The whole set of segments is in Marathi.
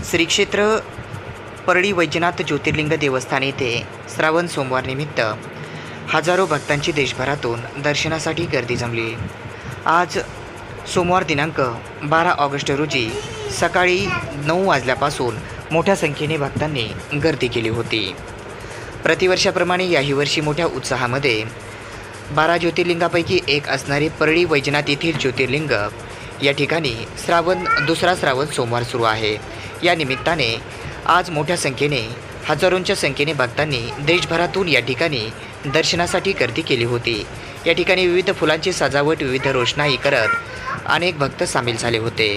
श्री क्षेत्र परळी वैजनाथ ज्योतिर्लिंग देवस्थान येथे श्रावण सोमवार निमित्त हजारो भक्तांची देशभरातून दर्शनासाठी गर्दी जमली। आज सोमवार दिनांक 12 ऑगस्ट रोजी सकाळी 9 वाजल्यापासून मोठ्या संख्येने भक्तांनी गर्दी केली होती। प्रतिवर्षाप्रमाणे याही वर्षी मोठ्या उत्साहामध्ये 12 ज्योतिर्लिंगापैकी एक असणारे परळी वैजनाथ येथील ज्योतिर्लिंग या ठिकाणी दुसरा श्रावण सोमवार सुरू आहे। या निमित्ताने आज मोठ्या संख्येने हजारोंच्या संख्येने भक्तांनी देशभरातून या ठिकाणी दर्शनासाठी गर्दी केली होती। या ठिकाणी विविध फुलांची सजावट, विविध रोषणाई करत अनेक भक्त सामील झाले होते।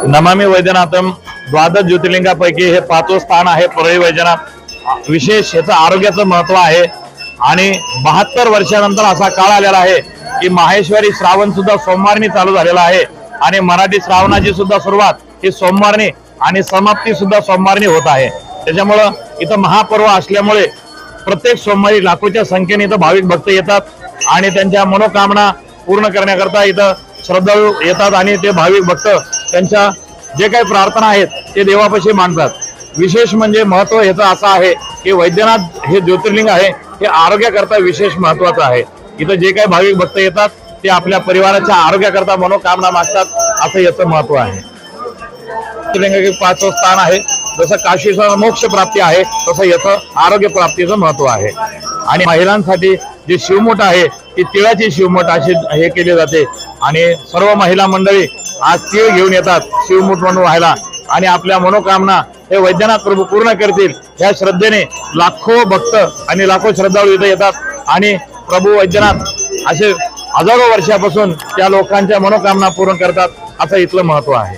नमामि वैद्यनाथम 12 ज्योतिर्लिंगापैकी हे 5वं स्थान आहे परळी वैजनाथ। विशेष याचं आरोग्याचं महत्त्व आहे आणि 72 वर्षानंतर असा काळ आलेला आहे की माहेश्वरी श्रावण सुद्धा सोमवारनी चालू झालेला आहे आणि मराठी श्रावणाची सुद्धा सुरुवात ही सोमवारनी आणि समाप्ती सुद्धा सोमवारनी होत आहे। त्याच्यामुळं इथं महापर्व असल्यामुळे प्रत्येक सोमवारी लाखोच्या संख्येने इथं भाविक भक्त येतात आणि त्यांच्या मनोकामना पूर्ण करण्याकरता इथं श्रद्धाळू येतात आणि ते भाविक भक्त त्यांच्या जे काही प्रार्थना आहेत ते देवापाशी मांडतात। विशेष म्हणजे महत्त्व ह्याचं असं आहे की वैद्यनाथ हे ज्योतिर्लिंग आहे हे आरोग्याकरता विशेष महत्त्वाचं आहे। इथं जे काही भाविक भक्त येतात ते आपल्या परिवाराच्या आरोग्याकरता मनोकामना मागतात, असं याचं महत्त्व आहे। ज्योतिर्लिंगाचे 5वं स्थान आहे। जसं काशीचा मोक्ष प्राप्ती आहे तसं याचं आरोग्य प्राप्तीचं महत्त्व आहे। आणि महिलांसाठी जे शिवमूठ आहे ती तिळाची शिवमूठ अशी हे केले जाते आणि सर्व महिला मंडळी आज तीळ घेऊन येतात शिवमूठ म्हणून व्हायला आणि आपल्या मनोकामना हे वैद्यनाथ प्रभू पूर्ण करतील ह्या श्रद्धेने लाखो भक्त आणि लाखो श्रद्धाळू इथे येतात आणि प्रभू वैद्यनाथ असे हजारो वर्षापासून त्या लोकांच्या मनोकामना पूर्ण करतात, असं इथलं महत्त्व आहे।